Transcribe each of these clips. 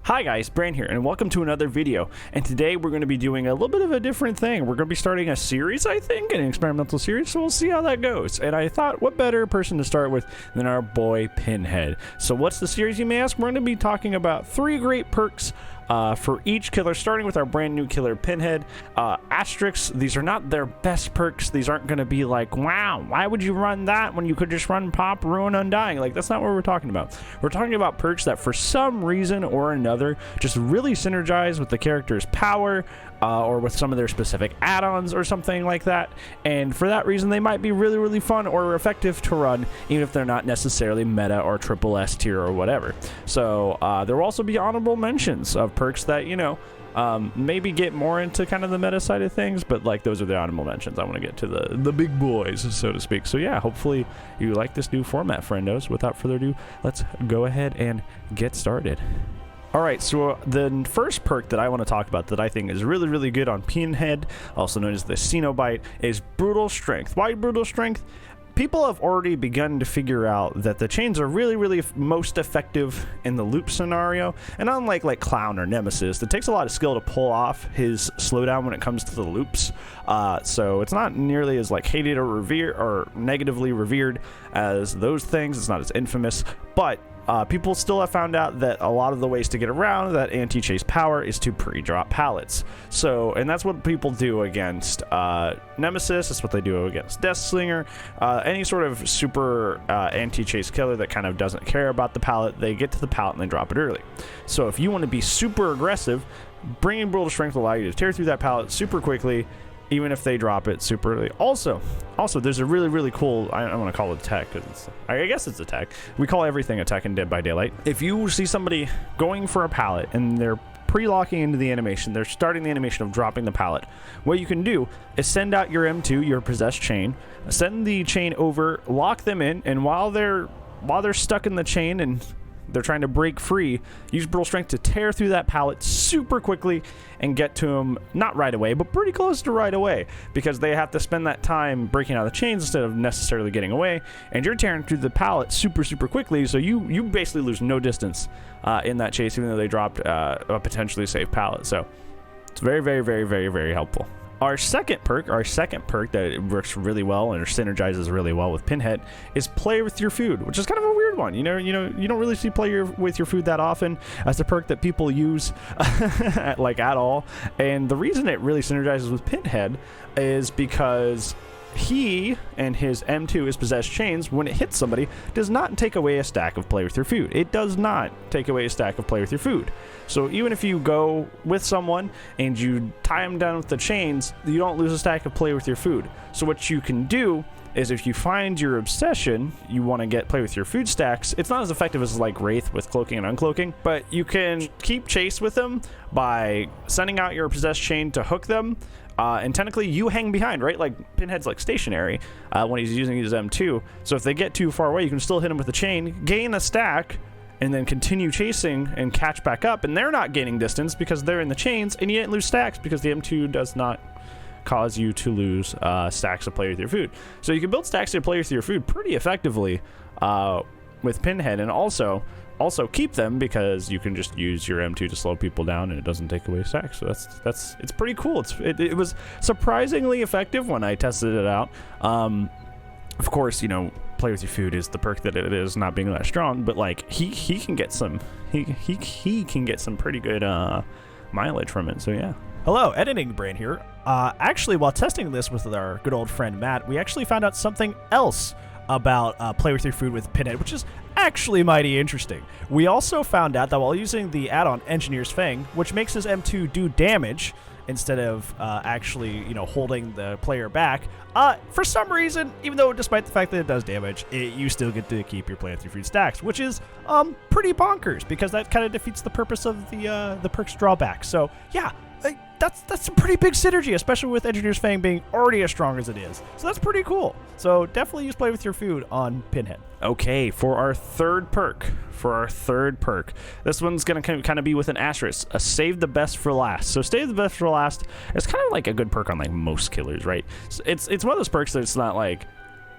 Hi guys, Bran here, and welcome to another video. And today we're going to be doing a little bit of a different thing. We're going to be starting a series, I think, an experimental series, so we'll see how that goes. And I thought, what better person to start with than our boy Pinhead. So what's the series, you may ask? We're going to be talking about 3 great perks for each killer, starting with our brand new killer Pinhead. Asterisks, these are not their best perks. These aren't going to be like, wow, why would you run that when you could just run Pop, Ruin, Undying? Like, that's not what we're talking about. We're talking about perks that for some reason or another just really synergize with the character's power, or with some of their specific add-ons or something like that. And for that reason, they might be really, really fun or effective to run, even if they're not necessarily meta or triple S tier or whatever. So there will also be honorable mentions of perks that, you know, maybe get more into kind of the meta side of things, but like those are the honorable mentions. I want to get to the big boys, so to speak. So yeah, hopefully you like this new format, friendos. Without further ado, let's go ahead and get started. Alright, so the first perk that I want to talk about that I think is really, really good on Pinhead, also known as the Cenobite, is Brutal Strength. Why Brutal Strength? People have already begun to figure out that the chains are really, really most effective in the loop scenario, and unlike like Clown or Nemesis, it takes a lot of skill to pull off his slowdown when it comes to the loops. So it's not nearly as like hated or revered or negatively revered as those things. It's not as infamous, but people still have found out that a lot of the ways to get around that anti-chase power is to pre-drop pallets. So, and that's what people do against Nemesis. That's what they do against Deathslinger. Any sort of super anti-chase killer that kind of doesn't care about the pallet, they get to the pallet and they drop it early. So if you want to be super aggressive, bringing Brutal Strength will allow you to tear through that pallet super quickly, even if they drop it super early. Also, there's a really, really cool, I don't want to call it a tech, because I guess it's a tech. We call everything a tech in Dead by Daylight. If you see somebody going for a pallet and they're pre-locking into the animation, they're starting the animation of dropping the pallet, what you can do is send out your M2, your possessed chain, send the chain over, lock them in, and while they're stuck in the chain and they're trying to break free, use Brutal Strength to tear through that pallet super quickly and get to them, not right away, but pretty close to right away, because they have to spend that time breaking out of the chains instead of necessarily getting away, and you're tearing through the pallet super, super quickly, so you basically lose no distance in that chase, even though they dropped a potentially safe pallet. So it's very, very, very, very, very helpful. Our second perk that works really well and synergizes really well with Pinhead is Play with Your Food, which is kind of a weird one. You don't really see with your food that often as a perk that people use like at all. And the reason it really synergizes with Pinhead is because he and his M2, his possessed chains, when it hits somebody, does not take away a stack of Play with Your Food. It does not take away a stack of Play with Your Food. So even if you go with someone and you tie them down with the chains, you don't lose a stack of Play with Your Food. So what you can do is, if you find your obsession, you want to get Play with Your Food stacks, it's not as effective as like Wraith with cloaking and uncloaking, but you can keep chase with them by sending out your possessed chain to hook them. And technically you hang behind, right? Like Pinhead's like stationary when he's using his M2. So if they get too far away, you can still hit him with a chain, gain a stack, and then continue chasing and catch back up. And they're not gaining distance because they're in the chains, and you didn't lose stacks because the M2 does not cause you to lose stacks of Play with Your Food. So you can build stacks to Play with Your Food pretty effectively with Pinhead, and also keep them because you can just use your M2 to slow people down and it doesn't take away stacks. So it's pretty cool. It was surprisingly effective when I tested it out. Of course, you know, Play with Your Food is the perk that it is, not being that strong, but like he can get some he can get some pretty good mileage from it. So yeah. Hello, Editing Brain here. Actually, while testing this with our good old friend Matt, we actually found out something else about Play with Your Food with Pinhead, which is actually mighty interesting. We also found out that while using the add-on Engineer's Fang, which makes his M2 do damage instead of actually, you know, holding the player back, for some reason, even though despite the fact that it does damage, you still get to keep your Play with Your Food stacks, which is pretty bonkers, because that kind of defeats the purpose of the perk's drawback. So yeah, that's a pretty big synergy, especially with Engineer's Fang being already as strong as it is. So that's pretty cool. So definitely use Play with Your Food on Pinhead. Okay, for our third perk, this one's going to kind of be with an asterisk, a Save the Best for Last. So Save the Best for Last is kind of like a good perk on like most killers, right? So it's one of those perks that it's not like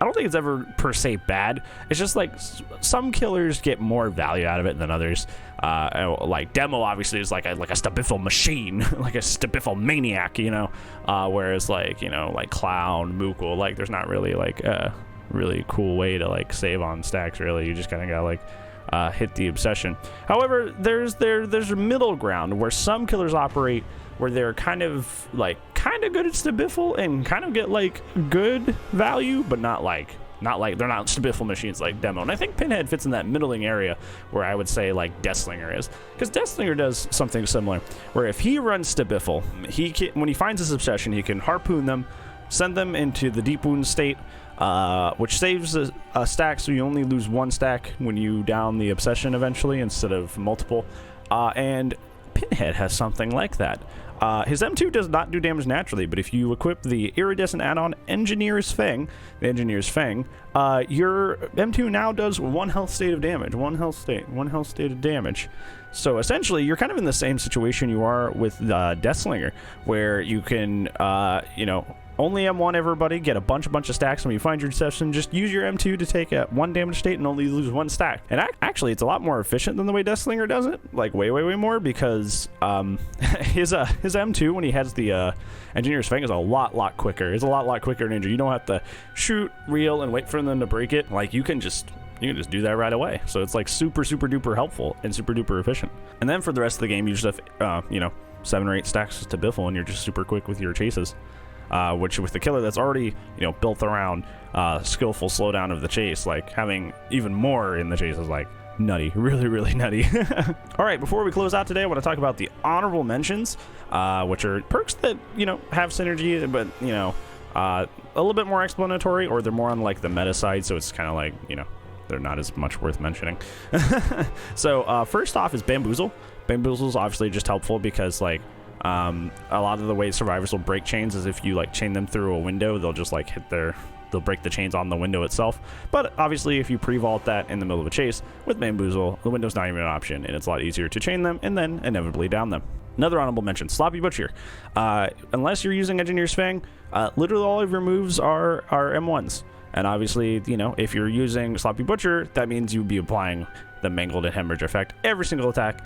I don't think it's ever per se bad. It's just like some killers get more value out of it than others. Like Demo obviously is like a stabiffle machine, like a stabiffle maniac, you know. Whereas like, you know, like Clown, Moogle, like there's not really like a really cool way to like save on stacks. Really, you just kind of gotta like hit the obsession. However, there's a middle ground where some killers operate where they're kind of good at stabiffle and kind of get like good value, but not like they're not stabiffle machines like Demo. And I think Pinhead fits in that middling area where I would say like Deathslinger is, because Deathslinger does something similar where if he runs stabiffle, when he finds his obsession, he can harpoon them, send them into the deep wound state, which saves a stack, so you only lose one stack when you down the obsession eventually instead of multiple. And Pinhead has something like that. His M2 does not do damage naturally, but if you equip the iridescent add-on Engineer's Fang, your M2 now does 1 health state of damage. 1 health state of damage. So essentially, you're kind of in the same situation you are with Deathslinger, where you can, you know, only M1 everybody, get a bunch of stacks, and when you find your obsession, just use your M2 to take a 1 damage state and only lose 1 stack. And actually, it's a lot more efficient than the way Deathslinger does it, like way more, because his M2, when he has the Engineer's Fang, is a lot quicker. It's a lot quicker ninja. You don't have to shoot, reel, and wait for them to break it. Like, you can just do that right away. So it's like super duper helpful and super duper efficient. And then for the rest of the game, you just have, you know, 7 or 8 stacks to biffle, and you're just super quick with your chases. Which with the killer that's already, you know, built around skillful slowdown of the chase, like having even more in the chase is like nutty, really nutty. All right, before we close out today, I want to talk about the honorable mentions, which are perks that, you know, have synergy, but, you know, a little bit more explanatory, or they're more on like the meta side, so it's kind of like, you know, they're not as much worth mentioning. So first off is Bamboozle. Bamboozle is obviously just helpful because like a lot of the way survivors will break chains is if you like chain them through a window, they'll just like they'll break the chains on the window itself. But obviously if you pre-vault that in the middle of a chase with Bamboozle, the window's not even an option, and it's a lot easier to chain them and then inevitably down them. Another honorable mention, Sloppy Butcher. Unless you're using Engineer's Fang, literally all of your moves are M1s. And obviously, you know, if you're using Sloppy Butcher, that means you'd be applying the Mangled and Hemorrhage effect every single attack,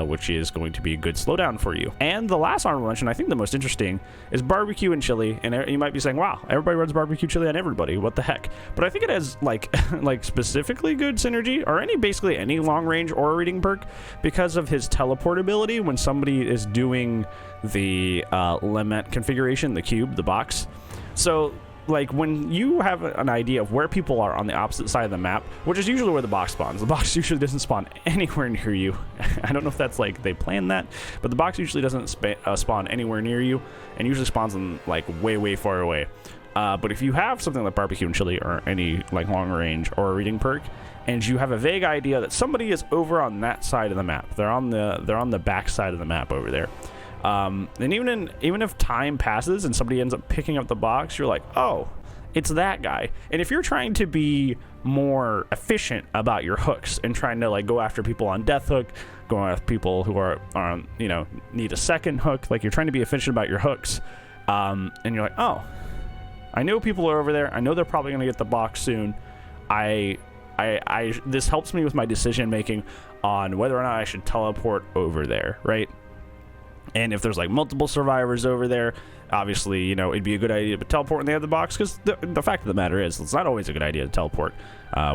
which is going to be a good slowdown for you. And the last honorable mention, I think the most interesting, is Barbecue and Chili. And you might be saying, wow, everybody runs Barbecue Chili on everybody. What the heck? But I think it has like like specifically good synergy, or basically any long range aura reading perk, because of his teleportability when somebody is doing the Lament configuration, the cube, the box. So like when you have an idea of where people are on the opposite side of the map, which is usually where the box spawns. The box usually doesn't spawn anywhere near you. I don't know if that's like they planned that, but the box usually doesn't spawn anywhere near you, and usually spawns in like way far away. But if you have something like Barbecue and Chili or any like long range or reading perk, and you have a vague idea that somebody is over on that side of the map, they're on the back side of the map over there. And even if time passes and somebody ends up picking up the box, you're like, oh, it's that guy. And if you're trying to be more efficient about your hooks and trying to like go after people on death hook, going after people who are on, you know, need a second hook, like you're trying to be efficient about your hooks, and you're like, oh, I know people are over there. I know they're probably gonna get the box soon. This helps me with my decision making on whether or not I should teleport over there, right? And if there's like multiple survivors over there, obviously, you know, it'd be a good idea to teleport when they have the box, because the fact of the matter is, it's not always a good idea to teleport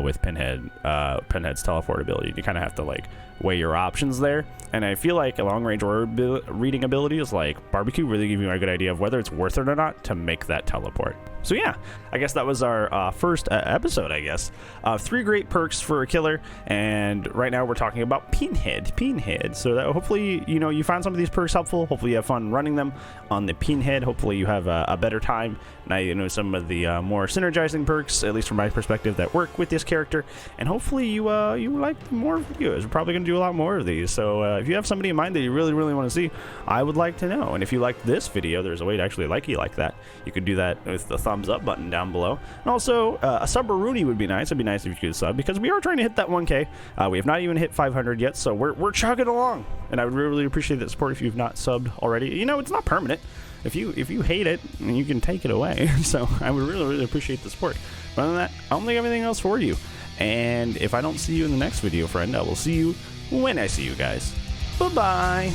with Pinhead's teleport ability. You kind of have to like weigh your options there. And I feel like a long range aura reading ability is like Barbecue really give you a good idea of whether it's worth it or not to make that teleport. So yeah, I guess that was our first episode, I guess. 3 great perks for a killer, and right now we're talking about Pinhead. So that hopefully, you know, you found some of these perks helpful. Hopefully you have fun running them on the Pinhead. Hopefully you have a better time. Now you know some of the more synergizing perks, at least from my perspective, that work with this character. And hopefully you like more videos. We're probably going to do a lot more of these. So if you have somebody in mind that you really want to see, I would like to know. And if you liked this video, there's a way to actually like that. You could do that with the thumbs up button down below. And also, a sub-a-rooney would be nice. It'd be nice if you could sub, because we are trying to hit that 1K. We have not even hit 500 yet, so we're chugging along. And I would really appreciate that support if you've not subbed already. You know, it's not permanent. if you hate it, you can take it away. So I would really, really appreciate the support. But other than that, I don't think everything else for you. And if I don't see you in the next video, friend, I will see you when I see you guys. Bye-bye.